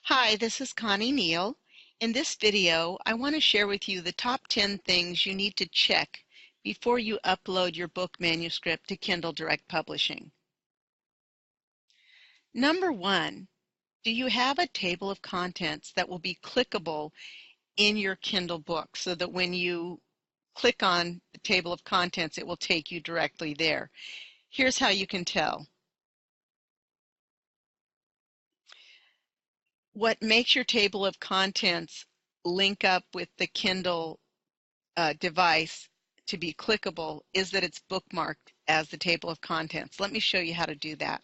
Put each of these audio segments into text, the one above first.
Hi, this is Connie Neal. In this video, I want to share with you the top 10 things you need to check before you upload your book manuscript to Kindle Direct Publishing. Number 1, do you have a table of contents that will be clickable in your Kindle book so that when you click on the table of contents, it will take you directly there? Here's how you can tell. What makes your table of contents link up with the Kindle device to be clickable is that it's bookmarked as the table of contents. Let me show you how to do that.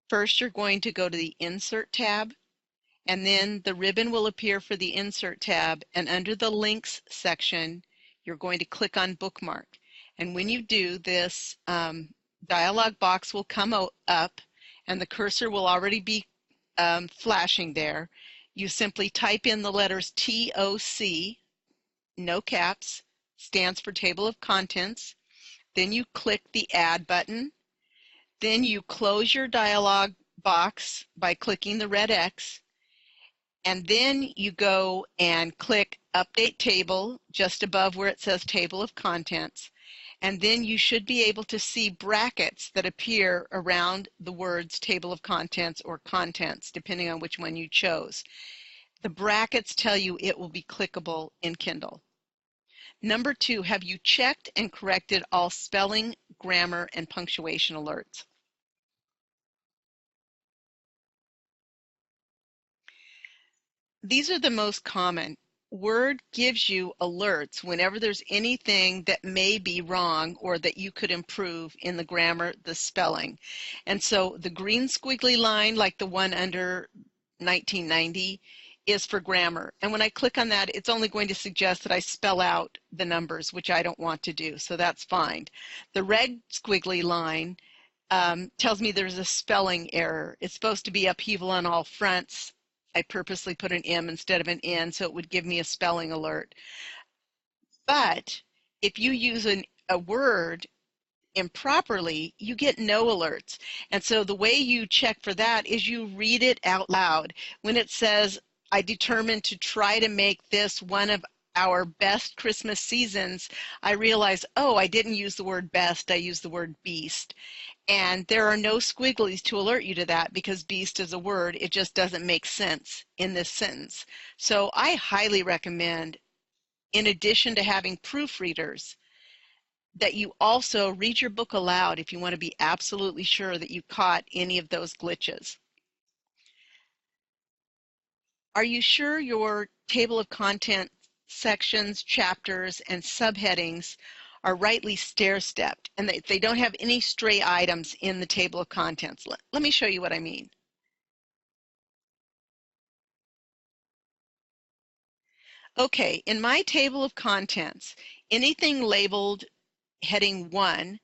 First, you're going to go to the Insert tab, and then the ribbon will appear for the Insert tab, and under the Links section, you're going to click on Bookmark. And when you do, this dialog box will come up, and the cursor will already be flashing there. You simply type in the letters TOC, no caps, stands for Table of Contents. Then you click the Add button. Then you close your dialog box by clicking the red X. And then you go and click Update Table just above where it says Table of Contents. And then you should be able to see brackets that appear around the words Table of Contents or Contents, depending on which one you chose. The brackets tell you it will be clickable in Kindle. Number 2, have you checked and corrected all spelling, grammar, and punctuation alerts? These are the most common. Word gives you alerts whenever there's anything that may be wrong or that you could improve in the grammar, the spelling. And so the green squiggly line, like the one under 1990, is for grammar. And when I click on that, it's only going to suggest that I spell out the numbers, which I don't want to do, so that's fine. The red squiggly line tells me there's a spelling error. It's supposed to be upheaval on all fronts. I purposely put an M instead of an N, so it would give me a spelling alert. But if you use a word improperly, you get no alerts. And so the way you check for that is you read it out loud. When it says, I determined to try to make this one of our best Christmas seasons, I realize, oh, I didn't use the word best, I used the word beast. And there are no squigglies to alert you to that because beast is a word. It just doesn't make sense in this sentence. So I highly recommend, in addition to having proofreaders, that you also read your book aloud if you want to be absolutely sure that you caught any of those glitches. Are you sure your table of contents sections, chapters, and subheadings are rightly stair-stepped and that they don't have any stray items in the table of contents? Let me show you what I mean. Okay, in my table of contents, anything labeled heading 1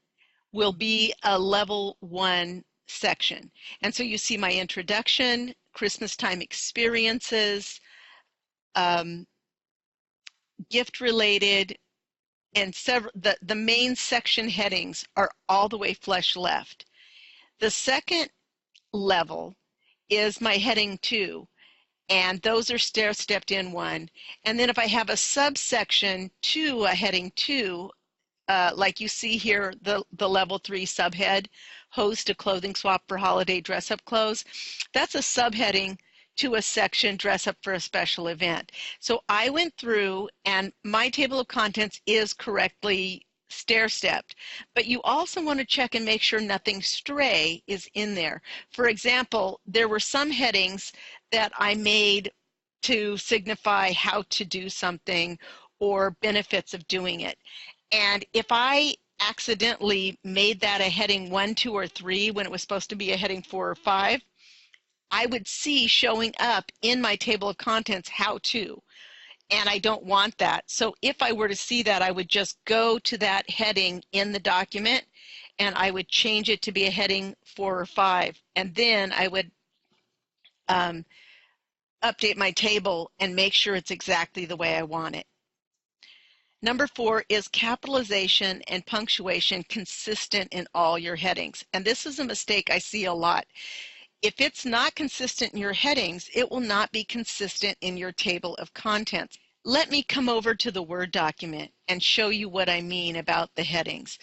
will be a level 1 section. And so you see my introduction, Christmas time experiences, gift related, and the main section headings are all the way flush left. The second level is my heading 2, and those are stair-stepped in 1. And then if I have a subsection to a heading 2, like you see here, the level 3 subhead, host a clothing swap for holiday dress-up clothes, that's a subheading to a section, dress up for a special event. So I went through, and my table of contents is correctly stair-stepped, but you also want to check and make sure nothing stray is in there. For example, there were some headings that I made to signify how to do something or benefits of doing it. And if I accidentally made that a heading 1, 2, or 3 when it was supposed to be a heading 4 or 5, I would see showing up in my table of contents how to, and I don't want that. So if I were to see that, I would just go to that heading in the document and I would change it to be a heading 4 or 5, and then I would update my table and make sure it's exactly the way I want it. Number 4 is capitalization and punctuation consistent in all your headings. And this is a mistake I see a lot. If it's not consistent in your headings, it will not be consistent in your table of contents. Let me come over to the Word document and show you what I mean about the headings.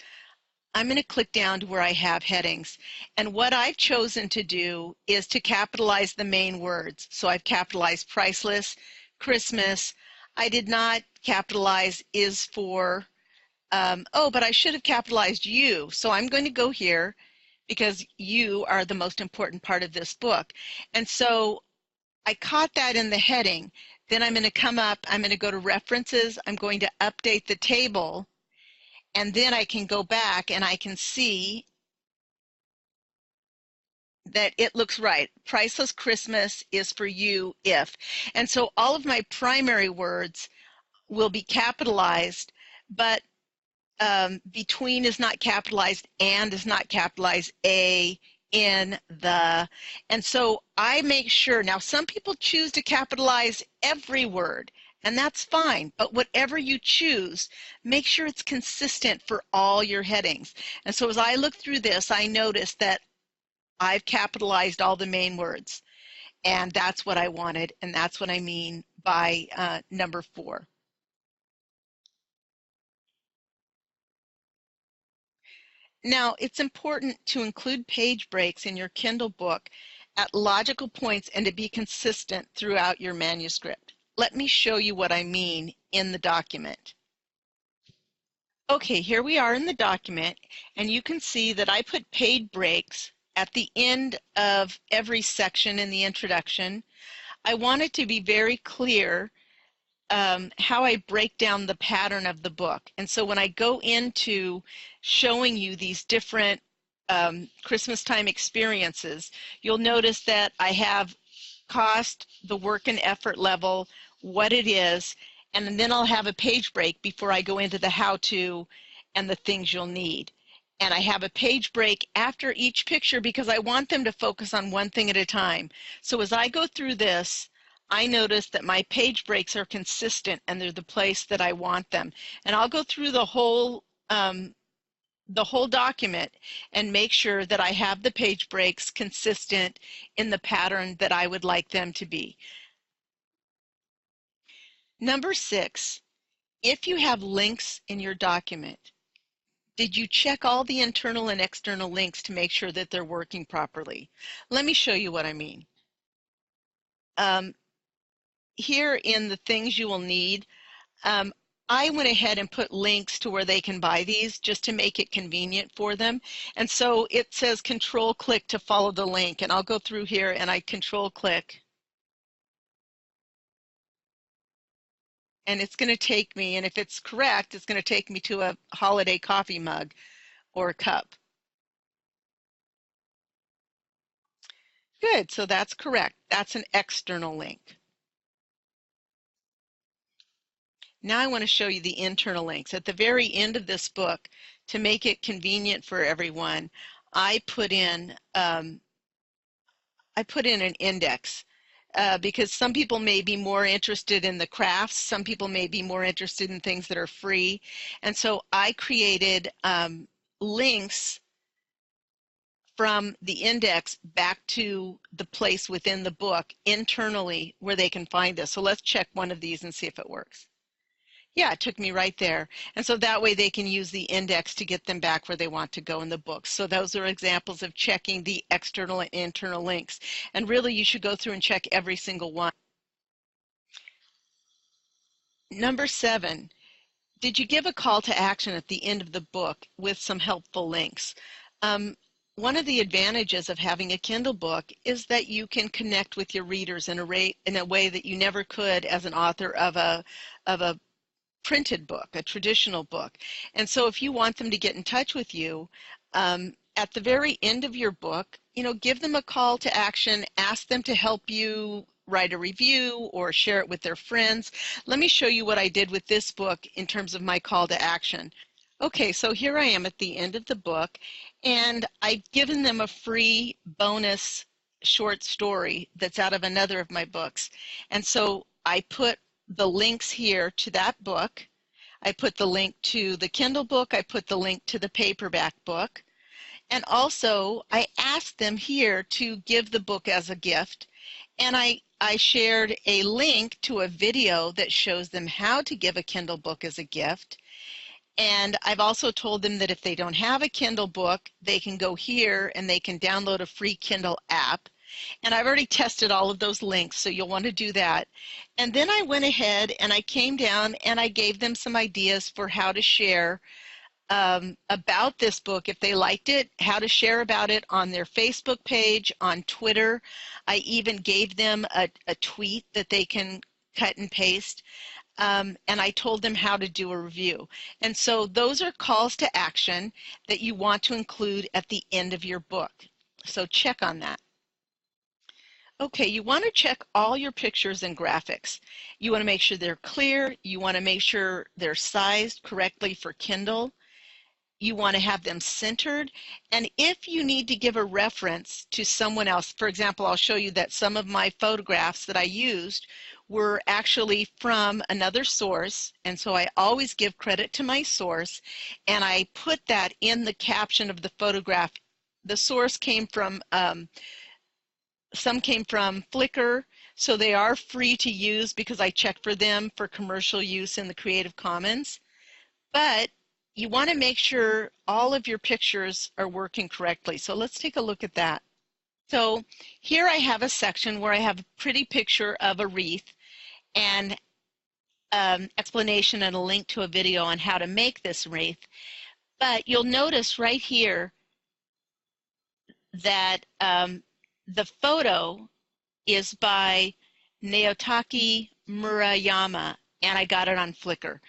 I'm going to click down to where I have headings. And what I've chosen to do is to capitalize the main words. So I've capitalized priceless, Christmas. I did not capitalize is for, but I should have capitalized you. So I'm going to go here because you are the most important part of this book. And so I caught that in the heading. Then I'm going to come up, I'm going to go to references, I'm going to update the table, and then I can go back and I can see that it looks right. Priceless Christmas is for you if. And so all of my primary words will be capitalized, but between is not capitalized, and is not capitalized, a, in, the. And so I make sure, now some people choose to capitalize every word, and that's fine, but whatever you choose, make sure it's consistent for all your headings. And so as I look through this, I noticed that I've capitalized all the main words, and that's what I wanted, and that's what I mean by number 4. Now, it's important to include page breaks in your Kindle book at logical points and to be consistent throughout your manuscript. Let me show you what I mean in the document. Okay, here we are in the document, and you can see that I put page breaks at the end of every section in the introduction. I want it to be very clear how I break down the pattern of the book. And so when I go into showing you these different Christmas time experiences, you'll notice that I have cost, the work and effort level, what it is, and then I'll have a page break before I go into the how-to and the things you'll need. And I have a page break after each picture because I want them to focus on one thing at a time. So as I go through this, I notice that my page breaks are consistent and they're the place that I want them. And I'll go through the whole document and make sure that I have the page breaks consistent in the pattern that I would like them to be. Number 6, if you have links in your document, did you check all the internal and external links to make sure that they're working properly? Let me show you what I mean. Here in the things you will need, I went ahead and put links to where they can buy these just to make it convenient for them. And so it says control click to follow the link, and I'll go through here and I control click. And it's going to take me, and if it's correct, it's going to take me to a holiday coffee mug or a cup. Good, so that's correct. That's an external link. Now I want to show you the internal links. At the very end of this book, to make it convenient for everyone, I put in an index because some people may be more interested in the crafts, some people may be more interested in things that are free, and so I created links from the index back to the place within the book internally where they can find this. So let's check one of these and see if it works. Yeah, it took me right there. And so that way they can use the index to get them back where they want to go in the book. So those are examples of checking the external and internal links. And really you should go through and check every single one. Number 7, did you give a call to action at the end of the book with some helpful links? One of the advantages of having a Kindle book is that you can connect with your readers in a way that you never could as an author of a printed book, a traditional book. And so if you want them to get in touch with you, at the very end of your book, give them a call to action, ask them to help you write a review or share it with their friends. Let me show you what I did with this book in terms of my call to action. Okay, so here I am at the end of the book, and I've given them a free bonus short story that's out of another of my books. And so I put the links here to that book. I put the link to the Kindle book. I put the link to the paperback book. And also, I asked them here to give the book as a gift. And I shared a link to a video that shows them how to give a Kindle book as a gift. And I've also told them that if they don't have a Kindle book, they can go here and they can download a free Kindle app. And I've already tested all of those links, so you'll want to do that. And then I went ahead and I came down and I gave them some ideas for how to share about this book if they liked it, how to share about it on their Facebook page, on Twitter. I even gave them a tweet that they can cut and paste. And I told them how to do a review. And so those are calls to action that you want to include at the end of your book. So check on that. Okay, you want to check all your pictures and graphics. You want to make sure they're clear. You want to make sure they're sized correctly for Kindle. You want to have them centered. And if you need to give a reference to someone else, for example, I'll show you that some of my photographs that I used were actually from another source. And so I always give credit to my source. And I put that in the caption of the photograph. The source came from, some came from Flickr. So they are free to use because I check for them for commercial use in the Creative Commons. But you want to make sure all of your pictures are working correctly. So let's take a look at that. So here I have a section where I have a pretty picture of a wreath and explanation and a link to a video on how to make this wreath. But you'll notice right here that the photo is by Naotaki Murayama, and I got it on Flickr.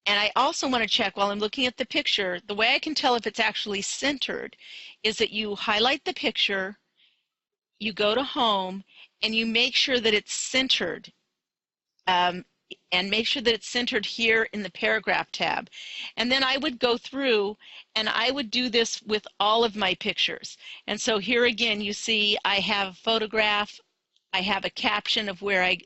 And I also want to check while I'm looking at the picture, the way I can tell if it's actually centered is that you highlight the picture, you go to home, and you make sure that it's centered. And make sure that it's centered here in the paragraph tab. And then I would go through and I would do this with all of my pictures. And so here again, you see I have a photograph, I have a caption of where I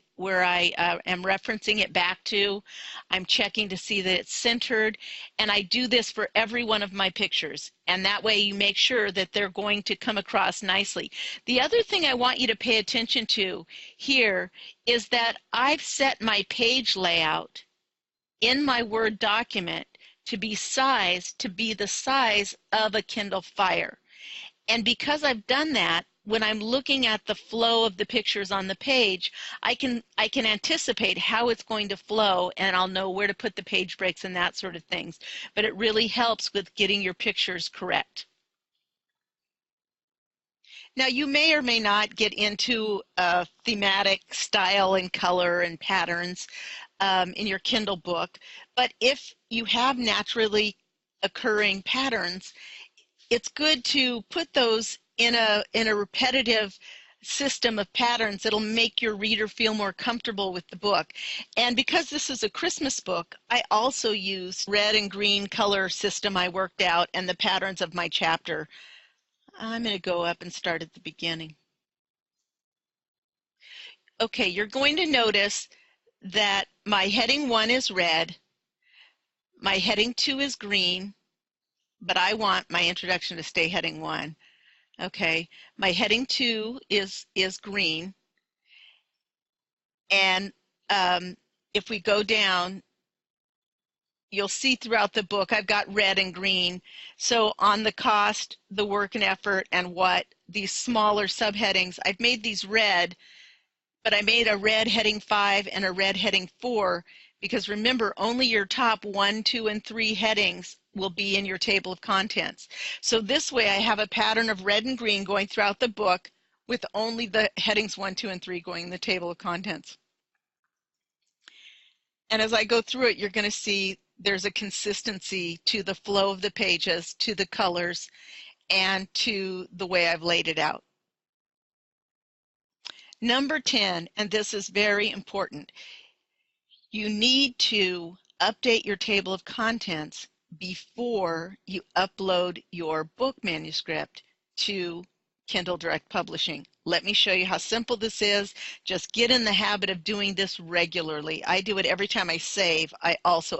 am referencing it back to. I'm checking to see that it's centered, and I do this for every one of my pictures. And that way you make sure that they're going to come across nicely. The other thing I want you to pay attention to here is that I've set my page layout in my Word document to be sized to be the size of a Kindle Fire. And because I've done that, when I'm looking at the flow of the pictures on the page, I can anticipate how it's going to flow, and I'll know where to put the page breaks and that sort of things. But it really helps with getting your pictures correct. Now, you may or may not get into thematic style and color and patterns in your Kindle book, but if you have naturally occurring patterns, it's good to put those in a repetitive system of patterns that'll make your reader feel more comfortable with the book. And because this is a Christmas book, I also use red and green color system I worked out and the patterns of my chapter. I'm going to go up and start at the beginning. Okay, you're going to notice that my heading 1 is red, my heading 2 is green, but I want my introduction to stay heading 1. Okay, my heading 2 is green, and if we go down, you'll see throughout the book I've got red and green. So on the cost, the work and effort, and what, these smaller subheadings, I've made these red, but I made a red heading 5 and a red heading 4 because remember, only your top 1, 2, and 3 headings will be in your table of contents. So this way I have a pattern of red and green going throughout the book with only the headings 1, 2, and 3 going in the table of contents. And as I go through it, you're going to see there's a consistency to the flow of the pages, to the colors, and to the way I've laid it out. Number 10, and this is very important, you need to update your table of contents before you upload your book manuscript to Kindle Direct Publishing. Let me show you how simple this is. Just get in the habit of doing this regularly. I do it every time I save. I also